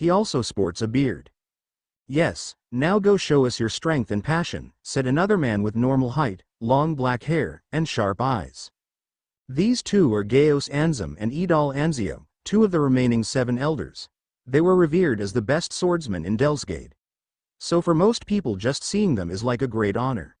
He also sports a beard. Yes, now go show us your strength and passion, said another man with normal height, long black hair, and sharp eyes. These two are Gaius Anzum and Idal Anzio, two of the remaining 7 elders. They were revered as the best swordsmen in Delsgade. So for most people just seeing them is like a great honor.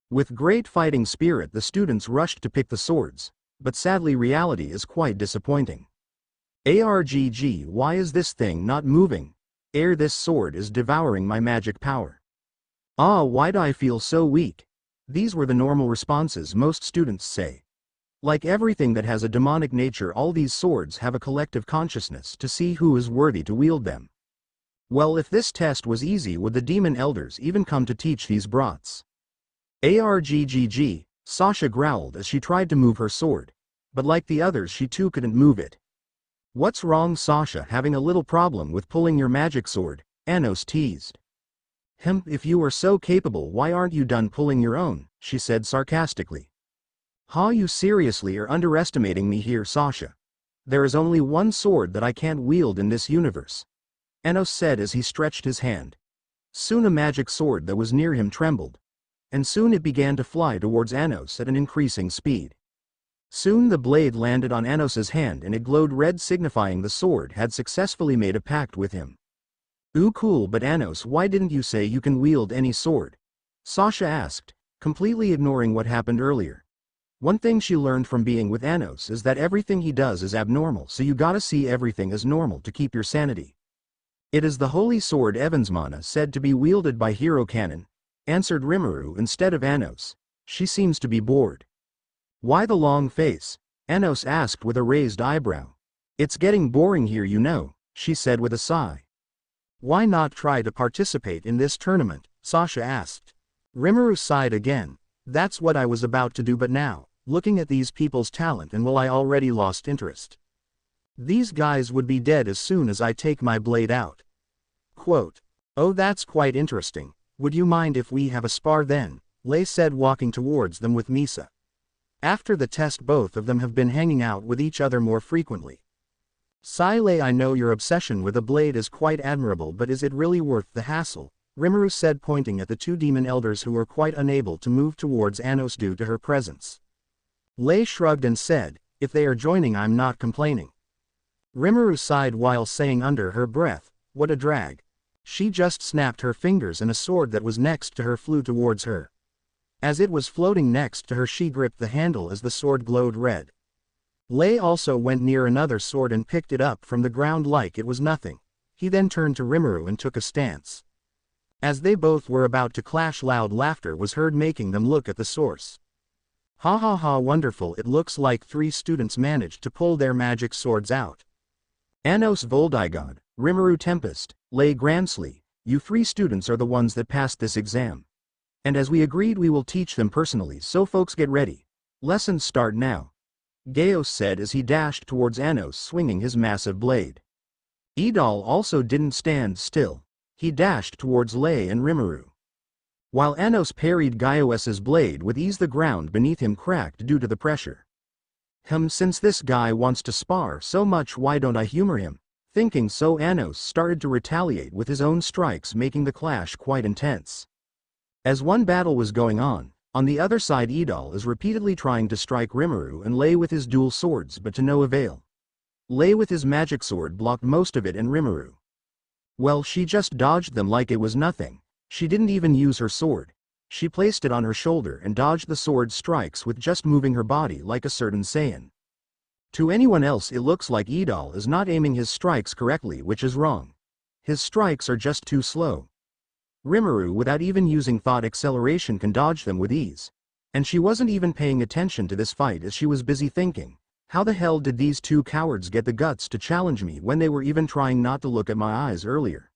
With great fighting spirit the students rushed to pick the swords, but sadly reality is quite disappointing. Argg, why is this thing not moving? This sword is devouring my magic power. Ah, why do I feel so weak? These were the normal responses most students say. Like everything that has a demonic nature, all these swords have a collective consciousness to see who is worthy to wield them. Well, if this test was easy, would the demon elders even come to teach these brats? Argg, Sasha growled as she tried to move her sword, but like the others she too couldn't move it. What's wrong, Sasha? Having a little problem with pulling your magic sword? Anos teased. If you are so capable, why aren't you done pulling your own? She said sarcastically. You seriously are underestimating me here, Sasha. There is only one sword that I can't wield in this universe, Anos said as he stretched his hand. Soon a magic sword that was near him trembled, and soon it began to fly towards Anos at an increasing speed. Soon the blade landed on Anos's hand and it glowed red, signifying the sword had successfully made a pact with him. Ooh, cool, but Anos, why didn't you say you can wield any sword? Sasha asked, completely ignoring what happened earlier. One thing she learned from being with Anos is that everything he does is abnormal, so you gotta see everything as normal to keep your sanity. It is the holy sword Evansmana, said to be wielded by Hero Cannon, answered Rimuru instead of Anos. She seems to be bored. Why the long face? Anos asked with a raised eyebrow. It's getting boring here, you know, she said with a sigh. Why not try to participate in this tournament? Sasha asked. Rimuru sighed again. That's what I was about to do, but now, looking at these people's talent, and I already lost interest. These guys would be dead as soon as I take my blade out. Quote, oh, that's quite interesting. Would you mind if we have a spar then? Lei said, walking towards them with Misa. After the test both of them have been hanging out with each other more frequently. Lei, I know your obsession with a blade is quite admirable, but is it really worth the hassle? Rimuru said, pointing at the 2 demon elders who were quite unable to move towards Anos due to her presence. Lei shrugged and said, if they are joining, I'm not complaining. Rimuru sighed while saying under her breath, what a drag. She just snapped her fingers and a sword that was next to her flew towards her. As it was floating next to her, she gripped the handle as the sword glowed red. Lei also went near another sword and picked it up from the ground like it was nothing. He then turned to Rimuru and took a stance. As they both were about to clash, loud laughter was heard, making them look at the source. Ha ha ha, wonderful, it looks like 3 students managed to pull their magic swords out. Anos Voldigod, Rimuru Tempest, Lei Gransley, you 3 students are the ones that passed this exam. And as we agreed, we will teach them personally, so folks get ready. Lessons start now. Gaius said as he dashed towards Anos swinging his massive blade. Idal also didn't stand still. He dashed towards Lei and Rimuru. While Anos parried Gaius's blade with ease, the ground beneath him cracked due to the pressure. Since this guy wants to spar so much, why don't I humor him? Thinking so, Anos started to retaliate with his own strikes, making the clash quite intense. As one battle was going on the other side, Idal is repeatedly trying to strike Rimuru and Lei with his dual swords, but to no avail. Lei with his magic sword blocked most of it, and Rimuru, well, she just dodged them like it was nothing. She didn't even use her sword. She placed it on her shoulder and dodged the sword strikes with just moving her body like a certain Saiyan. To anyone else it looks like Idal is not aiming his strikes correctly, which is wrong. His strikes are just too slow. Rimuru, without even using thought acceleration, can dodge them with ease. And she wasn't even paying attention to this fight as she was busy thinking, how the hell did these 2 cowards get the guts to challenge me when they were even trying not to look at my eyes earlier?